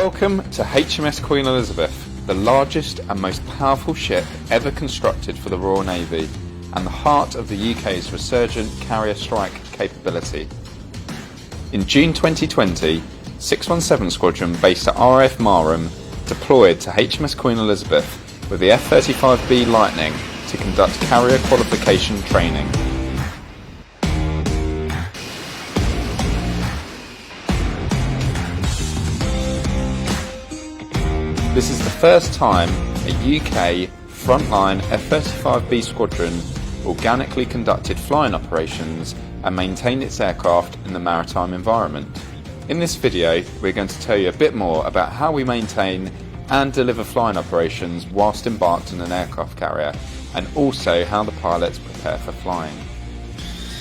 Welcome to HMS Queen Elizabeth, the largest and most powerful ship ever constructed for the Royal Navy and the heart of the UK's resurgent carrier strike capability. In June 2020, 617 Squadron based at RAF Marham deployed to HMS Queen Elizabeth with the F-35B Lightning to conduct carrier qualification training. This is the first time a UK frontline F-35B squadron organically conducted flying operations and maintained its aircraft in the maritime environment. In this video, we're going to tell you a bit more about how we maintain and deliver flying operations whilst embarked on an aircraft carrier, and also how the pilots prepare for flying.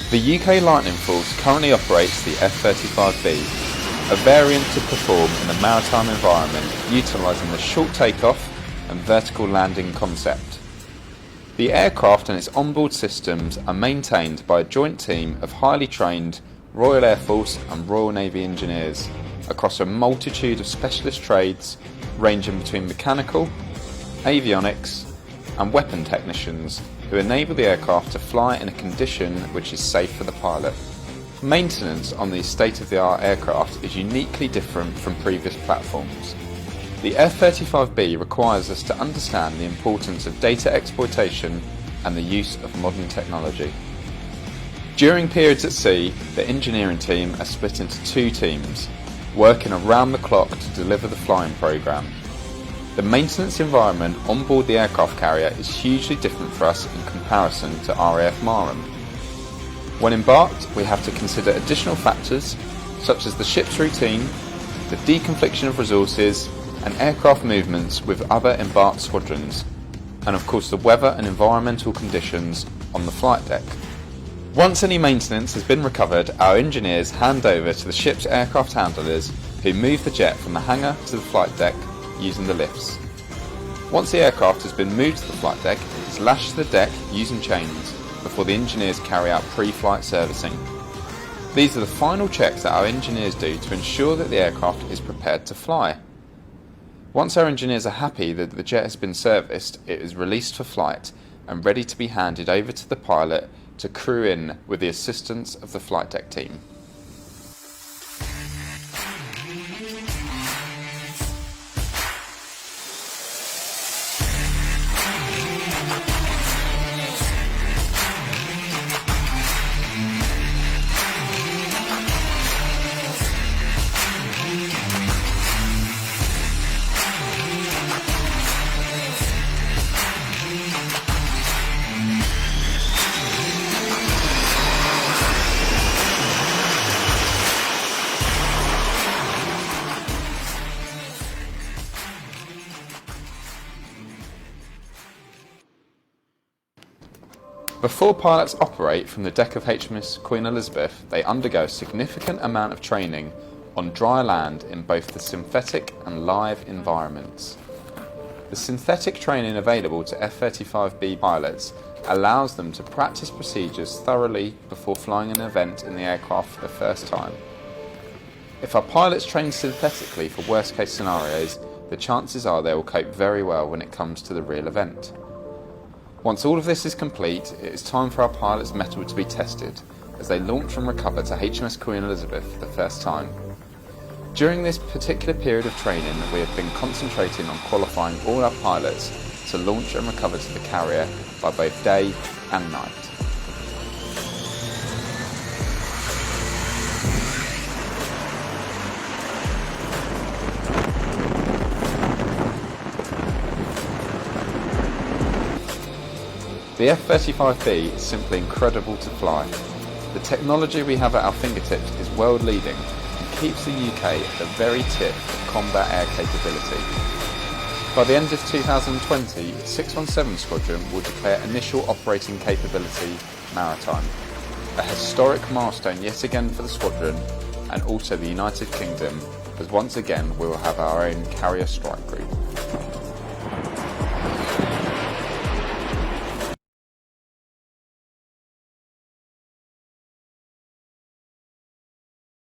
The UK Lightning Force currently operates the F-35B, a variant to perform in the maritime environment utilising the short takeoff and vertical landing concept. The aircraft and its onboard systems are maintained by a joint team of highly trained Royal Air Force and Royal Navy engineers across a multitude of specialist trades ranging between mechanical, avionics and weapon technicians who enable the aircraft to fly in a condition which is safe for the pilot. Maintenance on these state-of-the-art aircraft is uniquely different from previous platforms. The F-35B requires us to understand the importance of data exploitation and the use of modern technology. During periods at sea, the engineering team are split into two teams, working around the clock to deliver the flying programme. The maintenance environment on board the aircraft carrier is hugely different for us in comparison to RAF Marham. When embarked, we have to consider additional factors such as the ship's routine, the deconfliction of resources and aircraft movements with other embarked squadrons, and of course the weather and environmental conditions on the flight deck. Once any maintenance has been recovered, our engineers hand over to the ship's aircraft handlers who move the jet from the hangar to the flight deck using the lifts. Once the aircraft has been moved to the flight deck, it is lashed to the deck using chains before the engineers carry out pre-flight servicing. These are the final checks that our engineers do to ensure that the aircraft is prepared to fly. Once our engineers are happy that the jet has been serviced, it is released for flight and ready to be handed over to the pilot to crew in with the assistance of the flight deck team. Before pilots operate from the deck of HMS Queen Elizabeth, they undergo a significant amount of training on dry land in both the synthetic and live environments. The synthetic training available to F-35B pilots allows them to practice procedures thoroughly before flying an event in the aircraft for the first time. If our pilots train synthetically for worst case scenarios, the chances are they will cope very well when it comes to the real event. Once all of this is complete, it is time for our pilots' mettle to be tested as they launch and recover to HMS Queen Elizabeth for the first time. During this particular period of training, we have been concentrating on qualifying all our pilots to launch and recover to the carrier by both day and night. The F-35B is simply incredible to fly. The technology we have at our fingertips is world leading and keeps the UK at the very tip of combat air capability. By the end of 2020, 617 Squadron will declare initial operating capability maritime, a historic milestone yet again for the squadron and also the United Kingdom, as once again we will have our own carrier strike group.